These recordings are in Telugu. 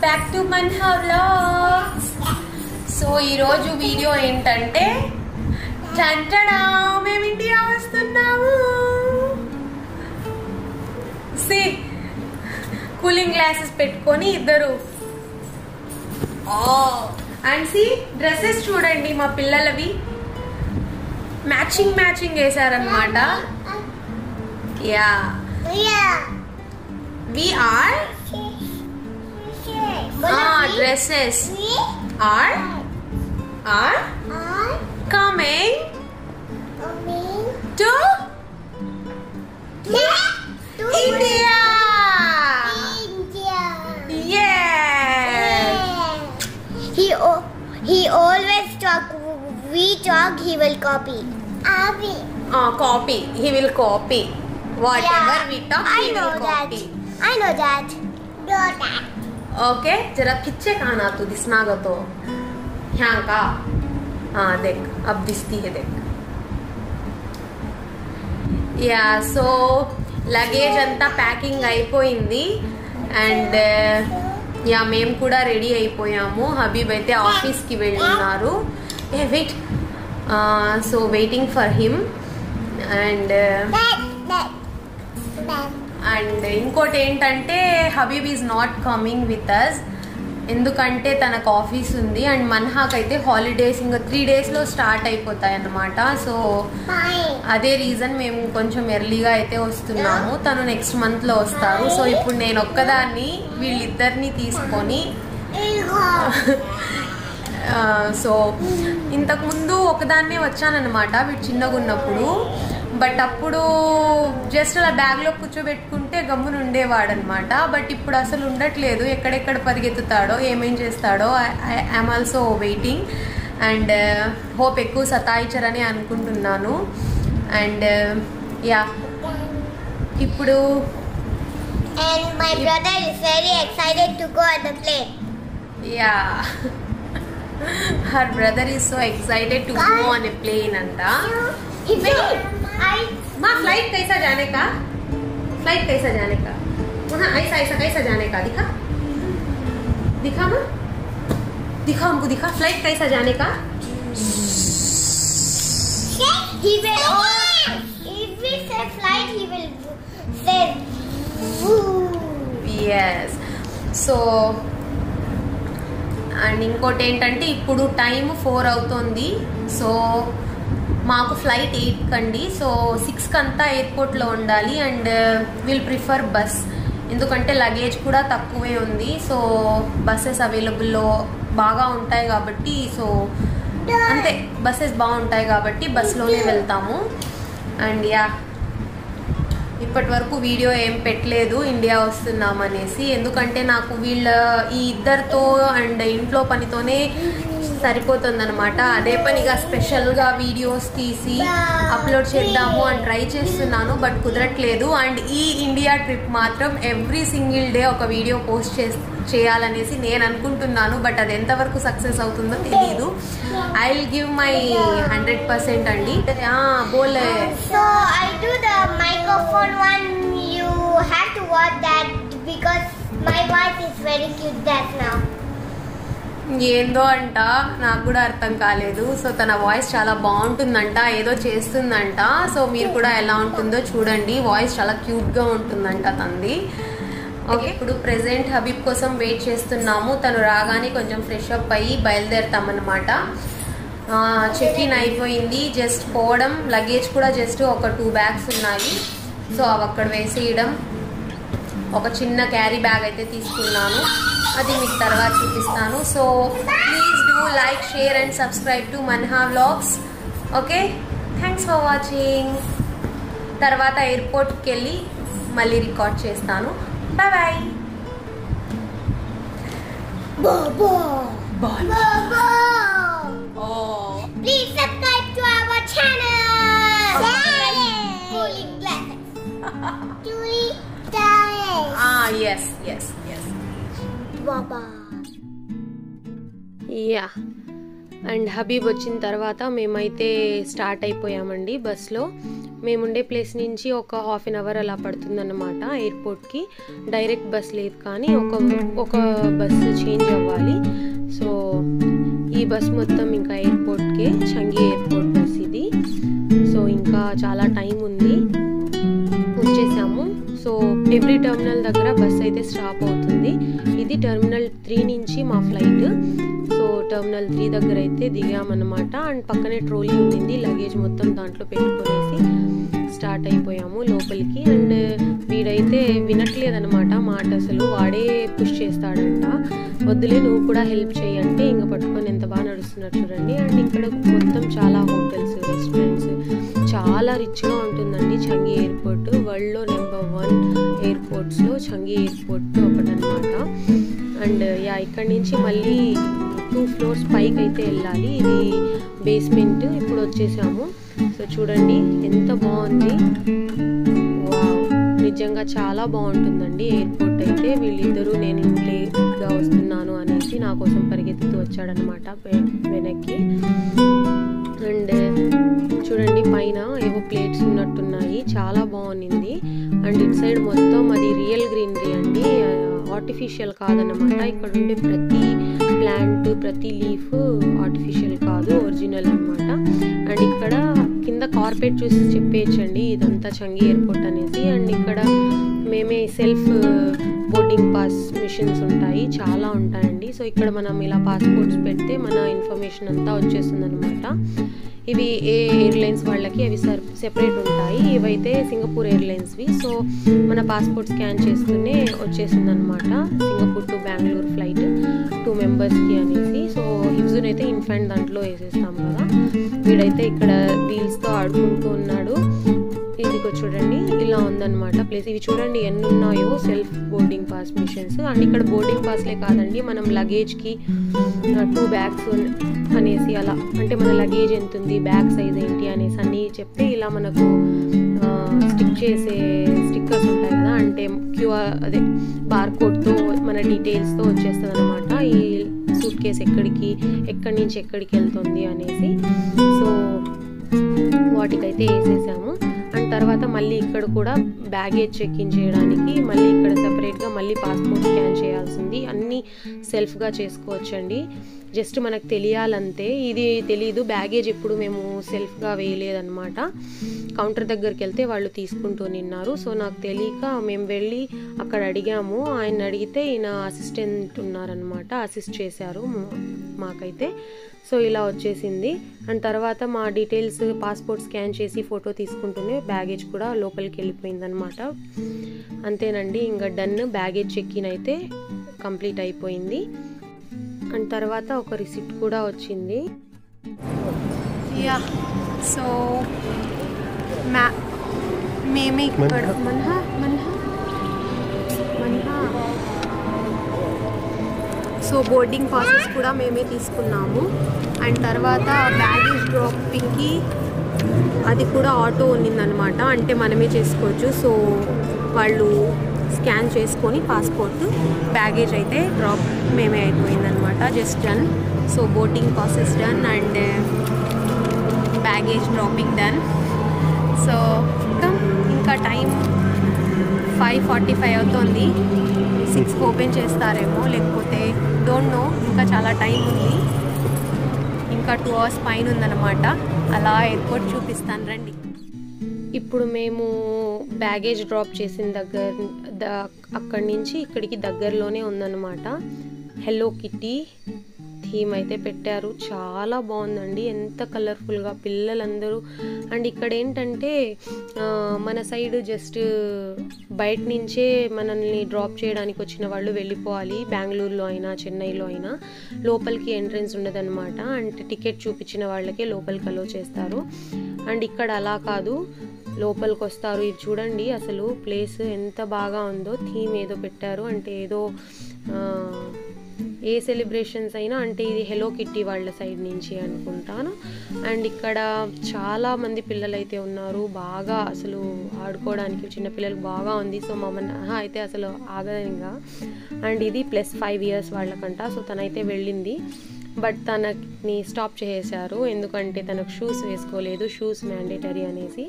back to Manha Vlogs. So ee roju video entante chantada mem India vastunnaamu. See cooling glasses pettukoni iddaru. Oh, and see dresses chudandi ma pillalavi matching chesaranamata. Yeah, we are dresses are coming to India. Yeah. He always talk. We talk. He will copy. Copy. He will copy whatever we talk. I He know will that. copy. I know that. Okay, जरा खिच्चे खाना तू दिसना गो तो यहाँ का. हाँ देख अब दिसती है देख. Yeah, so luggage अंता packing అయిపోయింది and yeah మేము కూడా రెడీ అయిపోయాము. హబీబ్ అయితే ఆఫీస్ కి వెళ్ళున్నారు. Wait, so waiting for him and ఇంకోటి ఏంటంటే Habib is not coming with us. ఎందుకంటే తనకు ఆఫీస్ ఉంది అండ్ మన్హాక్ అయితే హాలిడేస్ ఇంకా 3 days లో స్టార్ట్ అయిపోతాయి అన్నమాట. సో అదే రీజన్ మేము కొంచెం ఎర్లీగా అయితే వస్తున్నాము. తను నెక్స్ట్ మంత్ లో వస్తారు. సో ఇప్పుడు నేను ఒక్కదాన్ని వీళ్ళిద్దరిని తీసుకొని సో ఇంతకుముందు ఒకదాన్నే వచ్చానన్నమాట వీడు చిన్నగా ఉన్నప్పుడు. బట్ అప్పుడు జస్ట్ అలా బ్యాగ్లో కూర్చోబెట్టుకుంటే గమ్మున ఉండేవాడు అనమాట. బట్ ఇప్పుడు అసలు ఉండట్లేదు. ఎక్కడెక్కడ పరిగెత్తుతాడో ఏమేం చేస్తాడో. I'm also waiting and hope ఎక్కువ సతాయించరని అనుకుంటున్నాను. అండ్ యా ఇప్పుడు And my brother is very excited to go on the plane. Yeah. Her brother is so excited to go on a plane anta. माँ फ्लाइट कैसा जाने का? फ्लाइट कैसा जाने का? वहाँ ऐसा जाने का दिखा माँ, दिखा हमको, दिखा फ्लाइट कैसा जाने का? He will. If we say flight, he will say woo. Yes. So and ఇంకోటి ఏంటంటే ఇప్పుడు టైం 4 అవుతుంది. సో మాకు ఫ్లైట్ 8 కండి. సో 6 కంతా ఎయిర్పోర్ట్లో ఉండాలి అండ్ విల్ ప్రిఫర్ బస్. ఎందుకంటే లగేజ్ కూడా తక్కువే ఉంది. సో బస్సెస్ అవైలబుల్లో బాగా ఉంటాయి కాబట్టి, సో అంతే బస్సెస్ బాగుంటాయి కాబట్టి బస్లోనే వెళ్తాము. అండ్ యా ఇప్పటి వరకు వీడియో ఏం పెట్టలేదు ఇండియా వస్తున్నామనేసి. ఎందుకంటే నాకు వీళ్ళ ఈ ఇద్దరితో అండ్ ఇంట్లో పనితోనే సరిపోతుందన్నమాట. అదే పనిగా స్పెషల్గా వీడియోస్ తీసి అప్లోడ్ చేద్దాము అని ట్రై చేస్తున్నాను. బట్ కుదరట్లేదు. అండ్ ఈ ఇండియా ట్రిప్ మాత్రం ఎవ్రీ సింగిల్ డే ఒక వీడియో పోస్ట్ చేయాలనేసి నేను అనుకుంటున్నాను. బట్ అది ఎంతవరకు సక్సెస్ అవుతుందో తెలియదు. ఐ విల్ గివ్ మై 100% అండి. బోలే. So I do the microphone one. You have to watch that because my voice is very cute that now. ఏందో అంట నాకు కూడా అర్థం కాలేదు. సో తన వాయిస్ చాలా బాగుంటుందంట, ఏదో చేస్తుందంట. సో మీరు కూడా ఎలా ఉంటుందో చూడండి. వాయిస్ చాలా క్యూట్గా ఉంటుందంట తనది. ఓకే, ఇప్పుడు ప్రెజెంట్ హబీబ్ కోసం వెయిట్ చేస్తున్నాము. తను రాగానే కొంచెం ఫ్రెష్ అప్ అయ్యి బయలుదేరుతామన్నమాట. చెక్ ఇన్ అయిపోయింది. జస్ట్ పోవడం. లగేజ్ కూడా జస్ట్ ఒక 2 bags ఉన్నాయి. సో అవి అక్కడ వేసేయడం. ఒక చిన్న క్యారీ బ్యాగ్ అయితే తీసుకున్నాను. అది మీకు తర్వాత చూపిస్తాను. So please do like, share and subscribe to Manha vlogs. Okay, thanks for watching. తర్వాత ఎయిర్పోర్ట్కి వెళ్ళి మళ్ళీ రికార్డ్ చేస్తాను. Bye bye. Please subscribe to our channel. Cooling glasses. Yes. Baba. Yeah and Habib వచ్చిన తర్వాత మేమైతే స్టార్ట్ అయిపోయామండి బస్లో. మేముండే ప్లేస్ నుంచి ఒక హాఫ్ అన్ అవర్ అలా పడుతుందన్నమాట ఎయిర్పోర్ట్కి. డైరెక్ట్ బస్ లేదు కానీ ఒక బస్సు చేంజ్ అవ్వాలి. సో ఈ బస్ మొత్తం ఇంకా ఎయిర్పోర్ట్కే, చంగి ఎయిర్పోర్ట్ బస్ ఇది. సో ఇంకా చాలా టైం ఉంది, వచ్చేసాము. సో ఎవ్రీ టర్మినల్ దగ్గర బస్ అయితే స్టాప్ అవుతుంది. ఇది టర్మినల్ 3 నుంచి మా ఫ్లైట్. సో టర్మినల్ 3 దగ్గర అయితే దిగామన్నమాట. అండ్ పక్కనే ట్రోలీ ఉండింది, లగేజ్ మొత్తం దాంట్లో పెట్టుకునేసి స్టార్ట్ అయిపోయాము లోపలికి. అండ్ వీడైతే వినట్లేదన్నమాట మాట, అసలు వాడే పుష్ చేస్తాడంట. వద్దులే నువ్వు కూడా హెల్ప్ చేయంటే ఇంకా పట్టుకొని ఎంత బాగా నడుస్తున్నారు చూడండి. అండ్ ఇక్కడ మొత్తం చాలా హోటల్స్, రెస్టారెంట్స్, చాలా రిచ్గా ఉంటుందండి చంగి ఎయిర్పోర్ట్. వరల్డ్లో నెంబర్ 1 ఎయిర్పోర్ట్స్లో చంగి ఎయిర్పోర్ట్ ఒకటనమాట. అండ్ ఇక్కడ నుంచి మళ్ళీ 2 ఫ్లోర్స్ పైకి అయితే వెళ్ళాలి. ఇది బేస్మెంట్. ఇప్పుడు వచ్చేసాము. సో చూడండి ఎంత బాగుంది, నిజంగా చాలా బాగుంటుందండి ఎయిర్పోర్ట్ అయితే. వీళ్ళిద్దరూ నేను లేట్గా వస్తున్నాను అనేసి నా కోసం పరిగెత్తుతూ వచ్చాడనమాట వెనక్కి. అండ్ చూడండి పైన ఏవో ప్లేట్స్ ఉన్నట్టున్నాయి, చాలా బాగుంది. అండ్ ఇటు సైడ్ మొత్తం అది రియల్ గ్రీనరీ అండి, ఆర్టిఫిషియల్ కాదన్నమాట. ఇక్కడ ఉండే ప్రతి ప్లాంట్, ప్రతి లీఫ్ ఆర్టిఫిషియల్ కాదు, ఒరిజినల్ అనమాట. అండ్ ఇక్కడ కింద కార్పెట్ చూసి చెప్పేయచ్చండి ఇదంతా చంగి ఎయిర్పోర్ట్ అనేసి. అండ్ ఇక్కడ మేమే సెల్ఫ్ బోర్డింగ్ పాస్ మిషన్స్ ఉంటాయి, చాలా ఉంటాయండి. సో ఇక్కడ మనం ఇలా పాస్పోర్ట్స్ పెడితే మన ఇన్ఫర్మేషన్ అంతా వచ్చేస్తుంది అనమాట. ఇవి ఏ ఎయిర్లైన్స్ వాళ్ళకి అవి సెపరేట్ ఉంటాయి, ఇవైతే సింగపూర్ ఎయిర్లైన్స్వి. సో మన పాస్పోర్ట్ స్కాన్ చేస్తూనే వచ్చేసింది అనమాట. సింగపూర్ టు బెంగళూరు ఫ్లైట్ 2 మెంబర్స్కి అనేసి. సో హిబ్జున్ అయితే ఇన్ఫాంట్ దాంట్లో వేసేస్తాం కదా. వీడైతే ఇక్కడ వీల్స్తో ఆడుకుంటూ ఉన్నాడు. ఇదిగో చూడండి ఇలా ఉందన్నమాట ప్లేస్. ఇవి చూడండి ఎన్ని ఉన్నాయో self boarding pass machines. And ఇక్కడ బోర్డింగ్ పాస్లే కాదండి, మనం లగేజ్కి 2 బ్యాగ్స్ అనేసి అలా, అంటే మన లగేజ్ ఎంత ఉంది, బ్యాగ్ సైజ్ ఏంటి అనేసి అన్నీ చెప్తే ఇలా మనకు స్టిక్ చేసే స్టిక్కర్స్ ఉంటాయి కదా, అంటే అదే బార్కోడ్తో మన డీటెయిల్స్తో వచ్చేస్తుంది అనమాట ఈ సూట్ కేస్ ఎక్కడి నుంచి ఎక్కడికి వెళ్తుంది అనేసి. సో వాటికైతే వేసేసాము. అండ్ తర్వాత మళ్ళీ ఇక్కడ కూడా బ్యాగేజ్ చెక్ ఇన్ చేయడానికి మళ్ళీ ఇక్కడ సెపరేట్గా మళ్ళీ పాస్పోర్ట్ స్కాన్ చేయాల్సింది. అన్నీ సెల్ఫ్గా చేసుకోవచ్చండి, జస్ట్ మనకు తెలియాలంతే. ఇది తెలీదు, బ్యాగేజ్ ఎప్పుడు మేము సెల్ఫ్గా వేయలేదన్నమాట. కౌంటర్ దగ్గరికి వెళ్తే వాళ్ళు తీసుకుంటూ నిన్నారు. సో నాకు తెలియక మేము వెళ్ళి అక్కడ అడిగాము. ఆయన అడిగితే ఈయన అసిస్టెంట్ ఉన్నారనమాట, అసిస్ట్ చేశారు మాకైతే. సో ఇలా వచ్చేసింది. అండ్ తర్వాత మా డీటెయిల్స్ పాస్పోర్ట్ స్కాన్ చేసి ఫోటో తీసుకుంటూనే బ్యాగేజ్ కూడా లోపలికి వెళ్ళిపోయిందనమాట. అంతేనండి, ఇంకా డన్. బ్యాగేజ్ చెక్ ఇన్ అయితే కంప్లీట్ అయిపోయింది. అండ్ తర్వాత ఒక రిసిప్ట్ కూడా వచ్చింది. సో మేమే ఇక్కడ సో బోర్డింగ్ పాసెస్ కూడా మేమే తీసుకున్నాము. అండ్ తర్వాత బ్యాగేజ్ డ్రాపింగ్కి అది కూడా ఆటో ఉన్నిందనమాట, అంటే మనమే చేసుకోవచ్చు. సో వాళ్ళు స్కాన్ చేసుకొని పాస్పోర్ట్, బ్యాగేజ్ అయితే డ్రాప్ మేమే అయిపోయిందనమాట, just done. So boarding process done and baggage dropping done. So ఇంకా టైం 5:45 అవుతుంది. 6కి ఓపెన్ చేస్తారేమో, లేకపోతే డోంట్ నో. ఇంకా చాలా టైం ఉంది, ఇంకా 2 అవర్స్ పైన ఉందన్నమాట. అలా ఎయిర్పోర్ట్ చూపిస్తాను రండి. ఇప్పుడు మేము బ్యాగేజ్ డ్రాప్ చేసిన అక్కడి నుంచి ఇక్కడికి దగ్గరలోనే ఉందన్నమాట. హెల్లో కిటీ థీమ్ అయితే పెట్టారు, చాలా బాగుందండి, ఎంత కలర్ఫుల్గా పిల్లలందరూ. అండ్ ఇక్కడ ఏంటంటే మన సైడ్ జస్ట్ బయట నుంచే మనల్ని డ్రాప్ చేయడానికి వచ్చిన వాళ్ళు వెళ్ళిపోవాలి, బెంగళూరులో అయినా చెన్నైలో అయినా. లోపలికి ఎంట్రెన్స్ ఉండదన్నమాట, అంటే టికెట్ చూపించిన వాళ్ళకే లోపలికి అలో చేస్తారు. అండ్ ఇక్కడ అలా కాదు, లోపలికి వస్తారు. ఇది చూడండి అసలు ప్లేస్ ఎంత బాగా ఉందో, థీమ్ ఏదో పెట్టారు, అంటే ఏదో ఏ సెలబ్రేషన్స్ అయినా, అంటే ఇది హెలో కిట్టి వాళ్ళ సైడ్ నుంచి అనుకుంటాను. అండ్ ఇక్కడ చాలా మంది పిల్లలు అయితే ఉన్నారు, బాగా అసలు ఆడుకోవడానికి చిన్నపిల్లలకు బాగా ఉంది. సో మమ్మల్ని అయితే అసలు ఆగదంగా. అండ్ ఇది +5 years వాళ్ళకంట. సో తనైతే వెళ్ళింది. బట్ తనని స్టాప్ చేసేసారు, ఎందుకంటే తనకు షూస్ వేసుకోలేదు, షూస్ మ్యాండేటరీ అనేసి.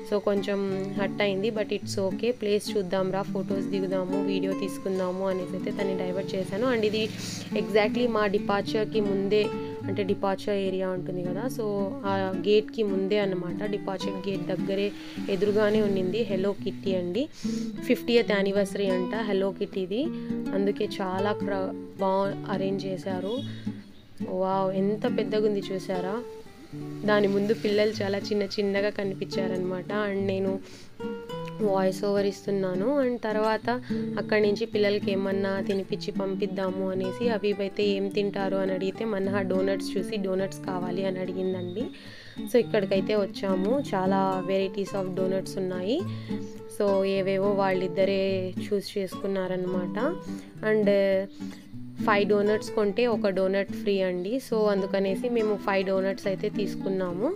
సో కొంచెం హట్ అయింది, బట్ ఇట్స్ ఓకే, ప్లేస్ చూద్దాం రా, ఫొటోస్ దిగుదాము, వీడియో తీసుకుందాము అనేసి అయితే తనని డైవర్ట్ చేశాను. అండ్ ఇది ఎగ్జాక్ట్లీ మా డిపార్చర్కి ముందే, అంటే డిపార్చర్ ఏరియా ఉంటుంది కదా, సో ఆ గేట్కి ముందే అన్నమాట, డిపార్చర్ గేట్ దగ్గరే ఎదురుగానే ఉండింది హెలో కిట్టి అండి. 50th యానివర్సరీ అంట హెలో కిట్టీది, అందుకే చాలా బాగా అరేంజ్ చేశారు. వావ్, ఎంత పెద్దగా ఉంది చూసారా. దాని ముందు పిల్లలు చాలా చిన్నగా కనిపించారనమాట. అండ్ నేను వాయిస్ ఓవర్ ఇస్తున్నాను. అండ్ తర్వాత అక్కడి నుంచి పిల్లలకి ఏమన్నా తినిపించి పంపిద్దాము అనేసి, హబీబ్ అయితే ఏం తింటారు అని అడిగితే మన్హా డోనట్స్ చూసి డోనట్స్ కావాలి అని అడిగిందండి. సో ఇక్కడికైతే వచ్చాము, చాలా వెరైటీస్ ఆఫ్ డోనట్స్ ఉన్నాయి. సో ఏవేవో వాళ్ళిద్దరే చూస్ చేసుకున్నారనమాట. అండ్ 5 డోనట్స్ కొంటే ఒక డోనట్ ఫ్రీ అండి. సో అందుకనేసి మేము 5 డోనట్స్ అయితే తీసుకున్నాము.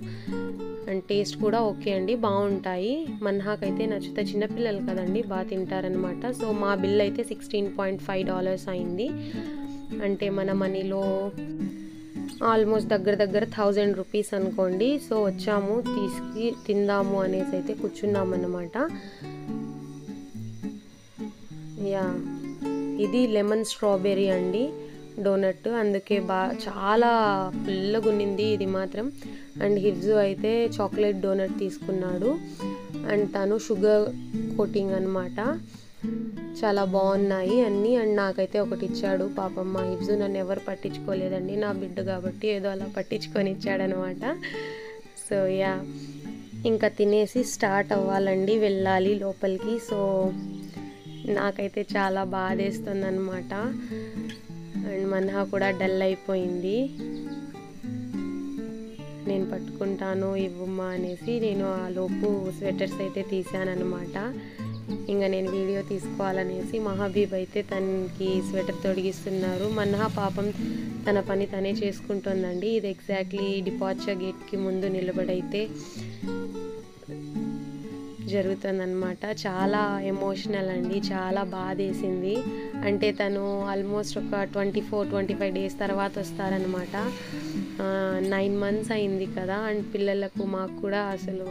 అండ్ టేస్ట్ కూడా ఓకే అండి, బాగుంటాయి. మన్హాకైతే నచ్చుతాయి, చిన్నపిల్లలు కదండి, బాగా తింటారనమాట. సో మా బిల్ అయితే $16.5 అయింది, అంటే మన మనీలో ఆల్మోస్ట్ దగ్గర 1000 రూపీస్ అనుకోండి. సో వచ్చాము, తిందాము అనేసి అయితే కూర్చున్నామన్నమాట. యా, ఇది లెమన్ స్ట్రాబెర్రీ అండి డోనట్, అందుకే చాలా పుల్లగా ఉన్నింది ఇది మాత్రం. అండ్ హిఫ్జు అయితే చాక్లెట్ డోనట్ తీసుకున్నాడు, అండ్ తను షుగర్ కోటింగ్ అనమాట. చాలా బాగున్నాయి అన్నీ. అండ్ నాకైతే ఒకటి ఇచ్చాడు, పాపం మా హిఫ్జు నన్ను ఎవరు పట్టించుకోలేదండి, నా బిడ్డ కాబట్టి ఏదో అలా పట్టించుకొని ఇచ్చాడనమాట. సో యా, ఇంకా తినేసి స్టార్ట్ అవ్వాలండి, వెళ్ళాలి లోపలికి. సో నాకైతే చాలా బాధేస్తుంది అనమాట. అండ్ మన్హా కూడా డల్ అయిపోయింది, నేను పట్టుకుంటాను ఇవ్వమ్మా అనేసి. నేను ఆ లోపు స్వెటర్స్ అయితే తీసానమాట. ఇంకా నేను వీడియో తీసుకోవాలనేసి మా హబీబ్ అయితే తనకి స్వెటర్ తొడిగిస్తున్నారు. మన్హా పాపం తన పని తనే చేసుకుంటుందండి. ఇది ఎగ్జాక్ట్లీ డిపార్చర్ గేట్కి ముందు నిలబడైతే జరుగుతుందన్నమాట. చాలా ఎమోషనల్ అండి, చాలా బాధేసింది. అంటే తను ఆల్మోస్ట్ ఒక 24-25 డేస్ తర్వాత వస్తారనమాట. 9 months అయింది కదా. అండ్ పిల్లలకు మాకు కూడా అసలు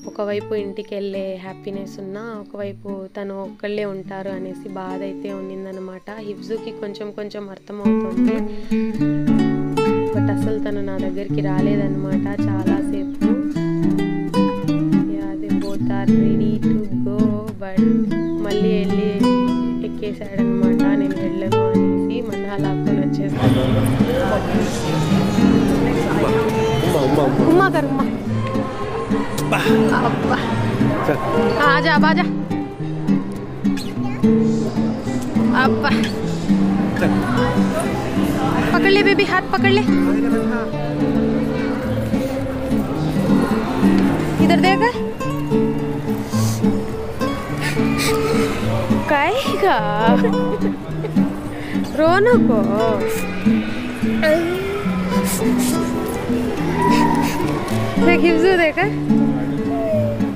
ఒకవైపు ఇంటికి వెళ్ళే హ్యాపీనెస్ ఉన్నా, ఒకవైపు తను ఒక్కళ్ళే ఉంటారు అనేసి బాధ అయితే ఉన్నిందనమాట. హిఫ్జుకి కొంచెం అర్థమవుతుంది, బట్ అసలు తను నా దగ్గరికి రాలేదన్నమాట చాలాసేపు. Are ready to go, but మళ్ళీ వెళ్ళి ఎక్కేసాడనమాట. నేను వెళ్ళను అనేసి మళ్ళీ లాక్కొని వచ్చేస్తాను. ఉమ్మా కర్ ఉమ్మా, आजा बाजा, अब्बा पकड़ ले बेबी, हाथ पकड़ ले, इधर देख काहेगा रोना को। देख हिफ्जू देख,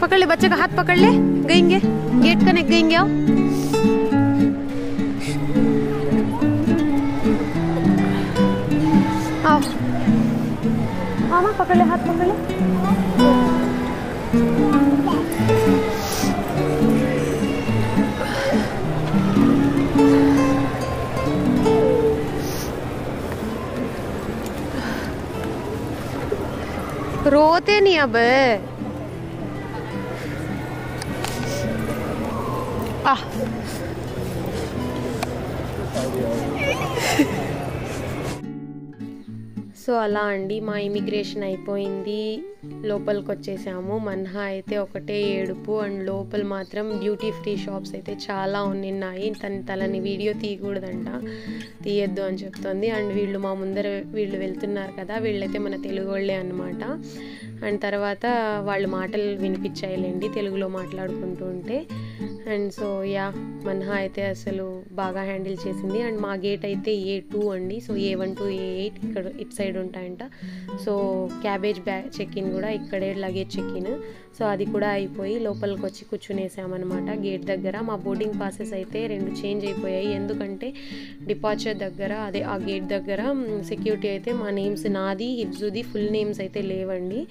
पकड़ ले बच्चे का हाथ पकड़ ले, गएंगे गेट कनेक्ट गएंगे। आओ मामा पकड़ ले, हाथ पकड़ ले। रोते नहीं अब। సో అలా అండి మా ఇమిగ్రేషన్ అయిపోయింది, లోపలికి వచ్చేసాము. మన్హా అయితే ఒకటే ఏడుపు. అండ్ లోపల మాత్రం డ్యూటీ ఫ్రీ షాప్స్ అయితే చాలా ఉన్నాయి. తనని వీడియో తీయకూడదంట, తీయద్దు అని చెప్తుంది. అండ్ వీళ్ళు మా ముందర వీళ్ళు వెళ్తున్నారు కదా, వీళ్ళైతే మన తెలుగు వాళ్ళే అన్నమాట. అండ్ తర్వాత వాళ్ళ మాటలు వినిపించాయిలేండి తెలుగులో మాట్లాడుకుంటూ ఉంటే. అండ్ సో యా మన్హా అయితే అసలు బాగా హ్యాండిల్ చేసింది. అండ్ మా గేట్ అయితే A2 అండి. సో A1 to A8 ఇక్కడ ఇటు సైడ్ ఉంటాయంట. సో క్యాబేజ్ చెక్ ఇన్ కూడా ఇక్కడే, లగేజ్ చెక్ ఇన్. సో అది కూడా అయిపోయి లోపలికి వచ్చి కూర్చునేసామన్నమాట గేట్ దగ్గర. మా బోర్డింగ్ పాసెస్ అయితే 2 చేంజ్ అయిపోయాయి. ఎందుకంటే డిపార్చర్ దగ్గర అదే ఆ గేట్ దగ్గర సెక్యూరిటీ అయితే మా నేమ్స్, నాది హిబ్జుది ఫుల్ నేమ్స్ అయితే లేవండి.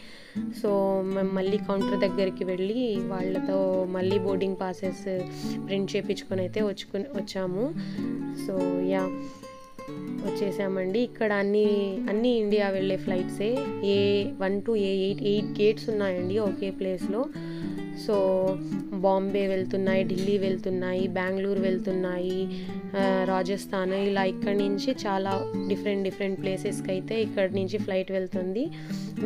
సో మేము మళ్ళీ కౌంటర్ దగ్గరికి వెళ్ళి వాళ్ళతో మళ్ళీ బోర్డింగ్ పాసెస్ ప్రింట్ చేయించుకొని అయితే వచ్చాము. సో యా వచ్చేసామండి. ఇక్కడ అన్ని ఇండియా వెళ్ళే ఫ్లైట్సే. A1 to A8 8 గేట్స్ ఉన్నాయండి ఒకే ప్లేస్లో. సో బాంబే వెళ్తున్నాయి, ఢిల్లీ వెళ్తున్నాయి, బెంగళూరు వెళ్తున్నాయి, రాజస్థాన్, ఇలా ఇక్కడి నుంచి చాలా డిఫరెంట్ ప్లేసెస్కి అయితే ఇక్కడి నుంచి ఫ్లైట్ వెళ్తుంది.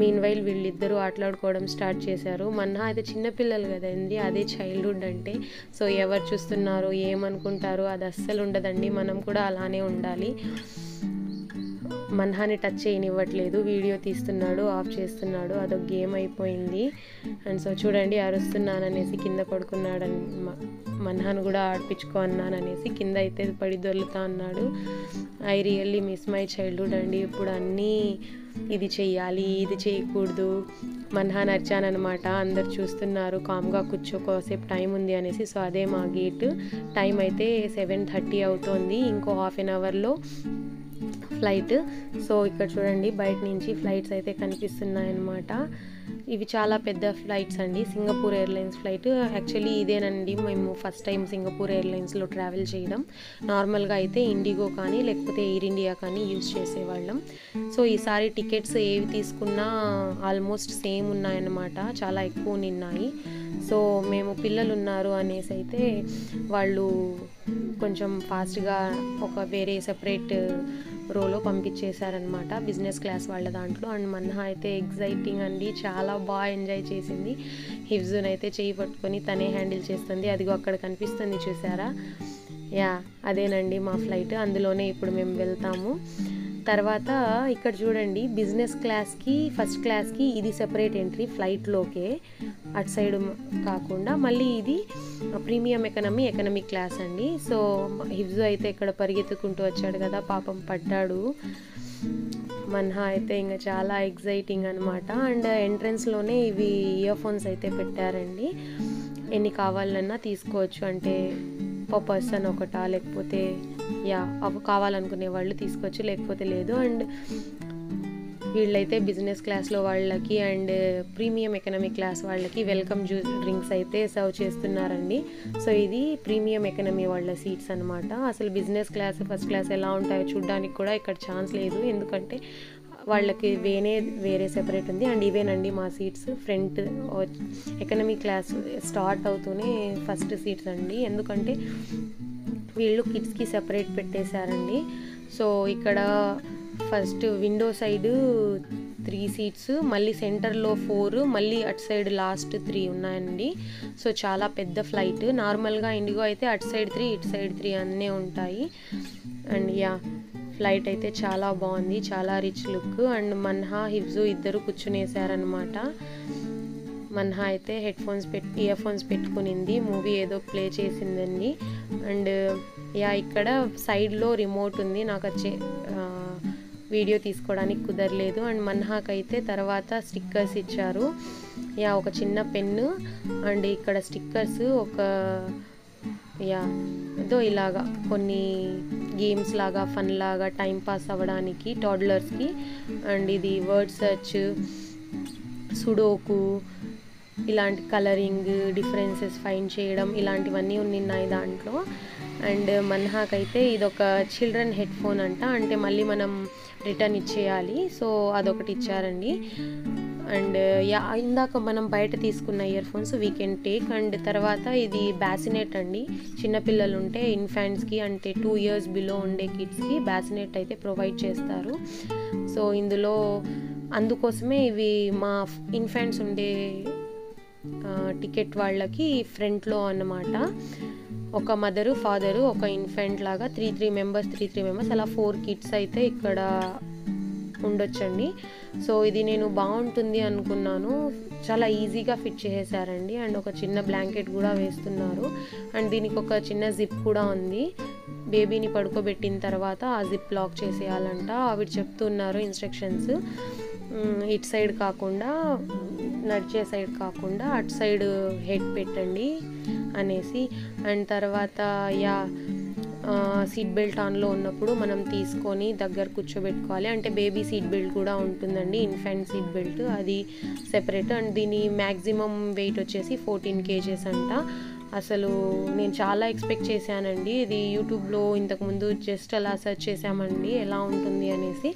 మీన్ వైల్ వీళ్ళిద్దరూ ఆటలాడుకోవడం స్టార్ట్ చేశారు. మన్హా అయితే చిన్నపిల్లలు కదండి, అదే చైల్డ్హుడ్ అంటే. సో ఎవరు చూస్తున్నారు, ఏమనుకుంటారు, అది అస్సలు ఉండదండి. మనం కూడా అలానే ఉండాలి. మన్హాని టచ్ చేయనివ్వట్లేదు, వీడియో తీస్తున్నాడు, ఆఫ్ చేస్తున్నాడు, అదొక గేమ్ అయిపోయింది. అండ్ సో చూడండి, అరుస్తున్నాననేసి కింద పడుకున్నాడని, మన్హాను కూడా ఆడిపించుకో అన్నాననేసి కింద అయితే పడి దొర్లుతా అన్నాడు. I really miss my childhood అండి. ఇప్పుడు అన్నీ ఇది చెయ్యాలి, ఇది చేయకూడదు. మన్హాన్ అరిచానమాట, అందరు చూస్తున్నారు, కామ్గా కూర్చోకోసేపు టైం ఉంది అనేసి. సో అదే మా గేట్. టైం అయితే 7:30 అవుతోంది. ఇంకో హాఫ్ అన్ అవర్లో ఫ్లైట్. సో ఇక్కడ చూడండి, బయట నుంచి ఫ్లైట్స్ అయితే కనిపిస్తున్నాయన్నమాట. ఇవి చాలా పెద్ద ఫ్లైట్స్ అండి, సింగపూర్ ఎయిర్లైన్స్ ఫ్లైట్. యాక్చువల్లీ ఇదేనండి మేము ఫస్ట్ టైం సింగపూర్ ఎయిర్లైన్స్లో ట్రావెల్ చేయడం. నార్మల్గా అయితే ఇండిగో కానీ లేకపోతే ఎయిర్ ఇండియా కానీ యూజ్ చేసేవాళ్ళం. సో ఈసారి టికెట్స్ ఏవి తీసుకున్నా ఆల్మోస్ట్ సేమ్ ఉన్నాయన్నమాట, చాలా ఎక్కువ ఉన్నాయి. సో మేము పిల్లలు ఉన్నారు అనేసి అయితే వాళ్ళు కొంచెం ఫాస్ట్గా ఒక వేరే సెపరేట్ రోలో పంపించేశారనమాట, బిజినెస్ క్లాస్ వాళ్ళ దాంట్లో. అండ్ మన్హా అయితే ఎగ్జైటింగ్ అండి, చాలా బాగా ఎంజాయ్ చేసింది. హిబ్జున్ అయితే చేయి పట్టుకొని తనే హ్యాండిల్ చేస్తుంది. అదిగో అక్కడ కనిపిస్తుంది చూసారా, యా అదేనండి మా ఫ్లైట్. అందులోనే ఇప్పుడు మేము వెళ్తాము. తర్వాత ఇక్కడ చూడండి, బిజినెస్ క్లాస్కి ఫస్ట్ క్లాస్కి ఇది సెపరేట్ ఎంట్రీ ఫ్లైట్లోకే, అటు సైడ్ కాకుండా. మళ్ళీ ఇది ప్రీమియం ఎకనమీ క్లాస్ అండి. సో హిబ్జు అయితే ఇక్కడ పరిగెత్తుకుంటూ వచ్చాడు కదా, పాపం పడ్డాడు. మన్హా అయితే ఇంకా చాలా ఎగ్జైటింగ్ అనమాట. అండ్ ఎంట్రన్స్లోనే ఇవి ఇయర్ ఫోన్స్ అయితే పెట్టారండి, ఎన్ని కావాలన్నా తీసుకోవచ్చు. అంటే పర్ పర్సన్ ఒకటా, లేకపోతే యా అవి కావాలనుకునే వాళ్ళు తీసుకోవచ్చు, లేకపోతే లేదు. అండ్ వీళ్ళైతే బిజినెస్ క్లాస్లో వాళ్ళకి అండ్ ప్రీమియం ఎకనమీ క్లాస్ వాళ్ళకి వెల్కమ్ డ్రింక్స్ అయితే సర్వ్ చేస్తున్నారండి. సో ఇది ప్రీమియం ఎకనమీ వాళ్ళ సీట్స్ అనమాట. అసలు బిజినెస్ క్లాస్ ఫస్ట్ క్లాస్ ఎలా ఉంటాయో చూడడానికి కూడా ఇక్కడ ఛాన్స్ లేదు, ఎందుకంటే వాళ్ళకి వేరే సెపరేట్ ఉంది. అండ్ ఇవేనండి మా seats. Front economy class start అవుతూనే ఫస్ట్ సీట్స్ అండి, ఎందుకంటే వీళ్ళు కిడ్స్కి సెపరేట్ పెట్టేశారండి. సో ఇక్కడ ఫస్ట్ విండో సైడ్ 3 సీట్స్, మళ్ళీ సెంటర్లో 4, మళ్ళీ అటు సైడ్ లాస్ట్ 3 ఉన్నాయండి. సో చాలా పెద్ద ఫ్లైట్. నార్మల్గా ఇండిగో అయితే అటు సైడ్ 3 ఇటు సైడ్ 3 అన్నీ ఉంటాయి. అండ్ యా ఫ్లైట్ అయితే చాలా బాగుంది, చాలా రిచ్ లుక్. అండ్ మన్హా హిబ్జు ఇద్దరు కూర్చునేసారనమాట. మన్హా అయితే ఇయర్ ఫోన్స్ పెట్టుకునింది, మూవీ ఏదో ప్లే చేసిందండి. అండ్ యా ఇక్కడ సైడ్లో రిమోట్ ఉంది, నాకు వచ్చే వీడియో తీసుకోవడానికి కుదరలేదు. అండ్ మన్హాకైతే తర్వాత స్టిక్కర్స్ ఇచ్చారు, యా ఒక చిన్న పెన్ను అండ్ ఇక్కడ స్టిక్కర్స్, ఒక యా ఏదో ఇలాగా కొన్ని గేమ్స్ లాగా ఫన్ లాగా టైం పాస్ అవ్వడానికి టాడ్లర్స్కి. అండ్ ఇది వర్డ్ సర్చ్, సుడోకు, ఇలాంటి కలరింగ్, డిఫరెన్సెస్ ఫైండ్ చేయడం, ఇలాంటివన్నీ ఉన్నాయి దాంట్లో. అండ్ మన్హాకైతే ఇదొక చిల్డ్రన్ హెడ్ ఫోన్ అంట, అంటే మళ్ళీ మనం రిటర్న్ ఇచ్చేయాలి. సో అదొకటి ఇచ్చారండి. అండ్ ఇందాక మనం బయట తీసుకున్న ear phones we can take. And తర్వాత ఇది బ్యాసినెట్ అండి, చిన్నపిల్లలు ఉంటే ఇన్ఫాంట్స్కి, అంటే 2 years బిలో ఉండే కిడ్స్కి బ్యాసినెట్ అయితే ప్రొవైడ్ చేస్తారు. సో ఇందులో అందుకోసమే ఇవి మా ఇన్ఫాంట్స్ ఉండే టికెట్ వాళ్ళకి ఫ్రంట్లో అన్నమాట. ఒక మదరు, ఫాదరు, ఒక ఇన్ఫెంట్ లాగా 3 members అలా 4 kids అయితే ఇక్కడ ఉండొచ్చండి. సో ఇది నేను బాగుంటుంది అనుకున్నాను, చాలా ఈజీగా ఫిట్ చేసేసారండి. అండ్ ఒక చిన్న బ్లాంకెట్ కూడా వేస్తున్నారు. అండ్ దీనికి ఒక చిన్న జిప్ కూడా ఉంది. బేబీని పడుకోబెట్టిన తర్వాత ఆ జిప్ లాక్ చేసేయాలంట. అవి చెప్తున్నారు ఇన్స్ట్రక్షన్స్. ఇటు సైడ్ కాకుండా, నడిచే సైడ్ కాకుండా అటు సైడ్ హెడ్ పెట్టండి అనేసి. అండ్ తర్వాత సీట్ బెల్ట్ ఆన్లో ఉన్నప్పుడు మనం తీసుకొని దగ్గర కూర్చోబెట్టుకోవాలి. అంటే బేబీ సీట్ బెల్ట్ కూడా ఉంటుందండి, ఇన్ఫాంట్ సీట్ బెల్ట్, అది సెపరేట్. అండ్ దీని మ్యాక్సిమం వెయిట్ వచ్చేసి 14 kgs అంట. అసలు నేను చాలా ఎక్స్పెక్ట్ చేశానండి. ఇది యూట్యూబ్లో ఇంతకుముందు జస్ట్ అలా సెర్చ్ చేసామండి ఎలా ఉంటుంది అనేసి,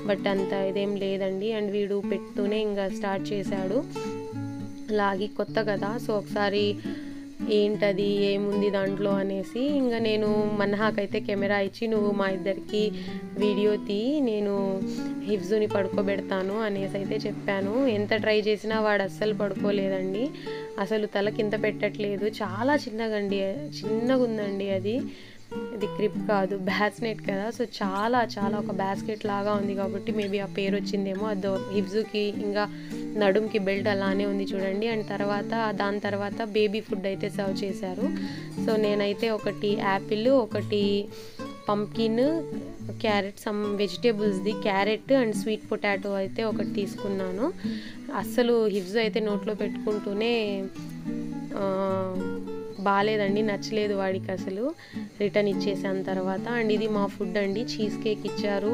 బట్ అంత ఇదేం లేదండి. అండ్ వీడు పెడుతూనే ఇంకా స్టార్ట్ చేశాడు లాగి, కొత్త కదా, సో ఒకసారి ఏంటది ఏముంది దాంట్లో అనేసి ఇంకా నేను మన్హాకైతే కెమెరా ఇచ్చి నువ్వు మా ఇద్దరికి వీడియో తీ, నేను హిఫ్జుని పడుకోబెడతాను అనేసి అయితే చెప్పాను. ఎంత ట్రై చేసినా వాడు అస్సలు పడుకోలేదండి, అసలు తల కింద పెట్టట్లేదు. చాలా చిన్నగా ఉందండి అది. ఇది క్రిప్ కాదు, బాస్కెట్ కదా, సో చాలా చాలా ఒక బాస్కెట్ లాగా ఉంది కాబట్టి మేబీ ఆ పేరు వచ్చిందేమో. అది హిఫ్జుకి ఇంకా నడుంకి బెల్ట్ అలానే ఉంది చూడండి. అండ్ దాని తర్వాత బేబీ ఫుడ్ అయితే సర్వ్ చేశారు. సో నేనైతే ఒకటి యాపిల్, ఒకటి పంకిన్, క్యారెట్, సమ్ వెజిటేబుల్స్ది క్యారెట్ అండ్ స్వీట్ పొటాటో అయితే ఒకటి తీసుకున్నాను. అస్సలు హిఫ్జు అయితే నోట్లో పెట్టుకుంటూనే బాగాలేదండి, నచ్చలేదు వాడికి అసలు. రిటర్న్ ఇచ్చేసాను తర్వాత. అండ్ ఇది మా ఫుడ్ అండి, చీజ్ కేక్ ఇచ్చారు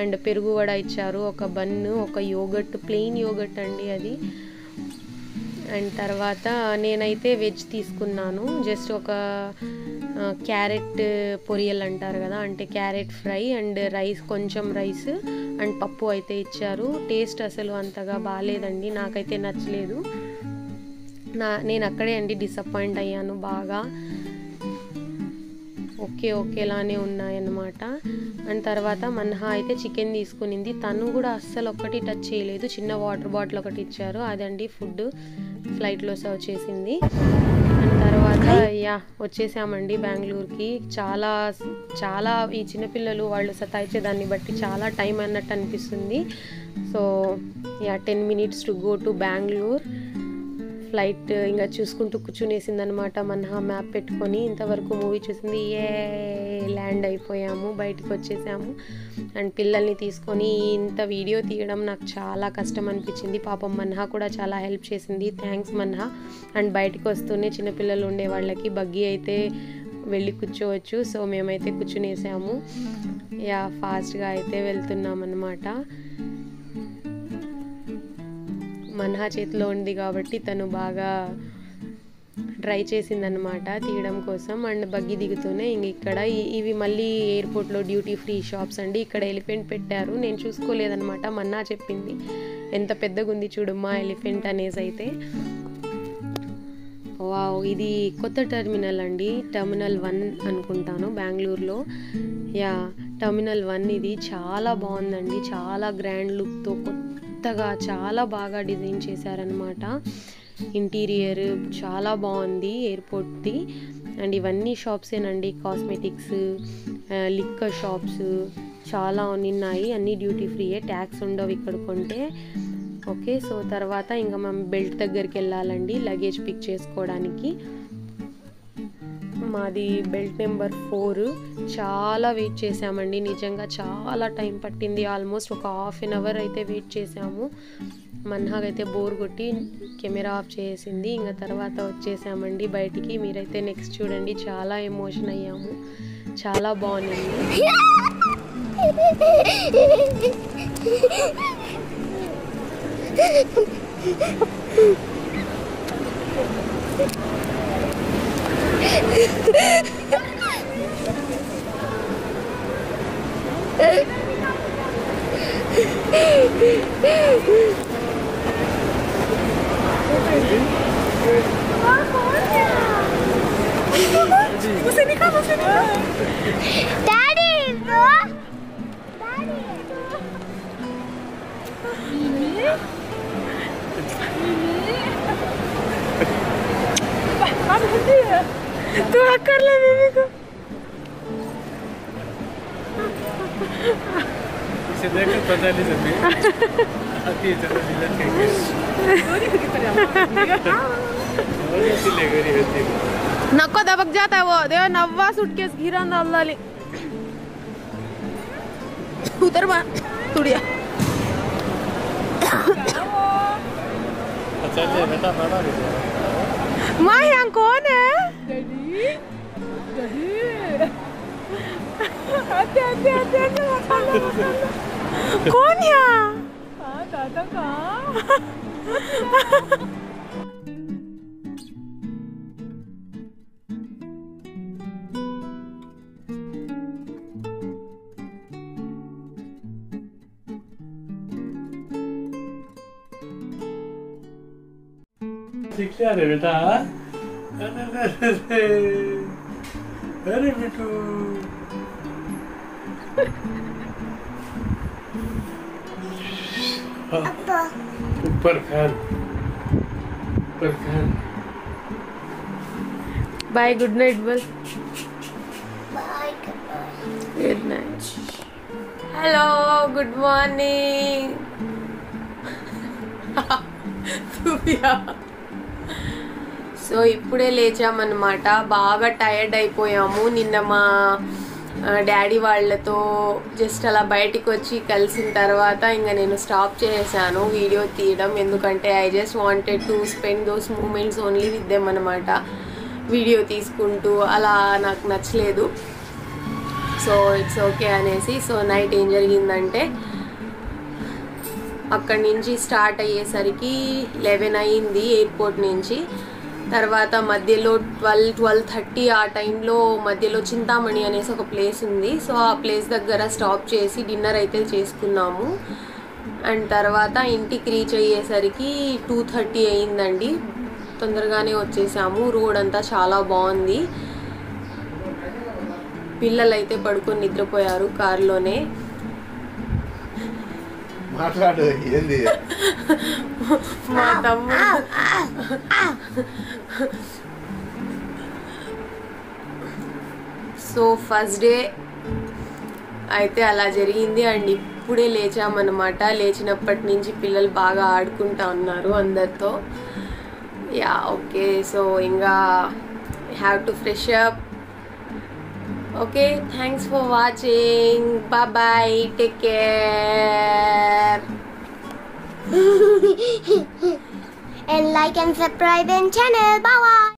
అండ్ పెరుగు వడ ఇచ్చారు, ఒక బన్ను, ఒక యోగర్ట్, ప్లెయిన్ యోగర్ట్ అండి అది. అండ్ తర్వాత నేనైతే వెజ్ తీసుకున్నాను, జస్ట్ ఒక క్యారెట్ పొరియల్ అంటారు కదా, అంటే క్యారెట్ ఫ్రై అండ్ రైస్, కొంచెం రైస్ అండ్ పప్పు అయితే ఇచ్చారు. టేస్ట్ అసలు అంతగా బాగాలేదండి, నాకైతే నచ్చలేదు. నేను అక్కడే అండి డిసప్పాయింట్ అయ్యాను బాగా. ఓకేలానే ఉన్నాయన్నమాట. అండ్ తర్వాత మన్హా అయితే చికెన్ తీసుకునింది, తను కూడా అస్సలు ఒక్కటి టచ్ చేయలేదు. చిన్న వాటర్ బాటిల్ ఒకటి ఇచ్చారు, అదండి ఫుడ్ ఫ్లైట్లో సర్వ్ చేసింది. అండ్ తర్వాత వచ్చేసామండి బెంగళూరుకి. చాలా చాలా ఈ చిన్నపిల్లలు వాళ్ళు సతాయించే దాన్ని బట్టి చాలా టైం అన్నట్టు అనిపిస్తుంది. So 10 minutes to go to Bengaluru. Flight ఇంకా చూసుకుంటూ కూర్చునేసింది అనమాట. మన్హా మ్యాప్ పెట్టుకొని ఇంతవరకు మూవీ చూసింది. ల్యాండ్ అయిపోయాము, బయటకు వచ్చేసాము. అండ్ పిల్లల్ని తీసుకొని ఇంత వీడియో తీయడం నాకు చాలా కష్టం అనిపించింది. పాపం మన్హా కూడా చాలా హెల్ప్ చేసింది, థ్యాంక్స్ మన్హా. అండ్ బయటకు వస్తూనే చిన్నపిల్లలు ఉండే వాళ్ళకి బగ్గీ అయితే వెళ్ళి కూర్చోవచ్చు, సో మేమైతే కూర్చునేసాము. ఫాస్ట్గా అయితే వెళ్తున్నాం అన్నమాట. మన్హా చేతిలో ఉంది కాబట్టి తను బాగా ట్రై చేసిందనమాట తీయడం కోసం. అండ్ బగ్గి దిగుతూనే ఇక్కడ ఇవి మళ్ళీ ఎయిర్పోర్ట్లో డ్యూటీ ఫ్రీ షాప్స్ అండి. ఇక్కడ ఎలిఫెంట్ పెట్టారు, నేను చూసుకోలేదనమాట, మన్నా చెప్పింది ఎంత పెద్దగా ఉంది చూడమ్మా ఎలిఫెంట్ అనేసి అయితే. వావ్, ఇది కొత్త టెర్మినల్ అండి, టెర్మినల్ 1 అనుకుంటాను బెంగళూరులో. టెర్మినల్ 1 ఇది చాలా బాగుందండి, చాలా గ్రాండ్ లుక్తో కొత్తగా చాలా బాగా డిజైన్ చేశారనమాట. ఇంటీరియర్ చాలా బాగుంది ఎయిర్పోర్ట్ది. అండ్ ఇవన్నీ షాప్సేనండి, కాస్మెటిక్స్, లిక్కర్ షాప్స్ చాలా ఉన్నాయి, అన్నీ డ్యూటీ ఫ్రీయే, ట్యాక్స్ ఉండవు ఇక్కడ కొంటే. ఓకే, సో తర్వాత ఇంకా మనం బెల్ట్ దగ్గరికి వెళ్ళాలండి లగేజ్ పిక్ చేసుకోవడానికి. మాది బెల్ట్ నెంబర్ 4. చాలా వెయిట్ చేసామండి, నిజంగా చాలా టైం పట్టింది, ఆల్మోస్ట్ ఒక ½ an hour అయితే వెయిట్ చేసాము. మన్హాకైతే బోర్ కొట్టి కెమెరా ఆఫ్ చేసింది. ఇంకా తర్వాత వచ్చేసామండి బయటికి. మీరైతే నెక్స్ట్ చూడండి, చాలా ఎమోషన్ అయ్యాము, చాలా బాగుంది. Você me calma, você me calma. Daddy, bro. Daddy. तू हक कर ले बेबी को. से देखकर पता नहीं सभी आती चलो मिलन कहेंगे और ऐसी लग रही होती है नको दबक जाता है वो देव नव्वा सूटकेस घिरा डाल उतर बा तुड़िया अच्छा ले बेटा बड़ा माँ यहाँ कौन है आते आते आते आते कौन यहाँ दादा कहाँ सीख लिया रे बेटा अरे बेटू Appa. ऊपर फैन बाय गुड नाइट बोल Bye. Good night hello good morning so ఇప్పుడే లేచామన్నమాట బాగా టైర్డ్ అయిపోయాము నిన్న మా డాడీ వాళ్ళతో జస్ట్ అలా బయటికి వచ్చి కలిసిన తర్వాత ఇంకా నేను స్టాప్ చేశాను వీడియో తీయడం ఎందుకంటే I just wanted to spend those moments only with them అనమాట వీడియో తీసుకుంటూ అలా నాకు నచ్చలేదు సో ఇట్స్ ఓకే అనేసి సో నైట్ ఏం జరిగిందంటే అక్కడి నుంచి స్టార్ట్ అయ్యేసరికి 11 అయింది ఎయిర్పోర్ట్ నుంచి తర్వాత మధ్యలో 12:30 ఆ టైంలో మధ్యలో చింతామణి అనేసి ఒక ప్లేస్ ఉంది సో ఆ ప్లేస్ దగ్గర స్టాప్ చేసి డిన్నర్ అయితే చేసుకున్నాము అండ్ తర్వాత ఇంటికి రీచ్ అయ్యేసరికి 2:30 అయిందండి తొందరగానే వచ్చేసాము రోడ్ అంతా చాలా బాగుంది పిల్లలు అయితే పడుకొని నిద్రపోయారు కార్లోనే మాట్లాడు ఏంది మా తమ్ముడు సో ఫస్ట్ డే అయితే అలా జరిగింది అండ్ ఇప్పుడే లేచామన్నమాట లేచినప్పటి నుంచి పిల్లలు బాగా ఆడుకుంటా ఉన్నారు అందరితో యా ఓకే సో ఇంకా have to fresh up okay thanks for watching bye bye take care And like and subscribe in channel. Bye bye.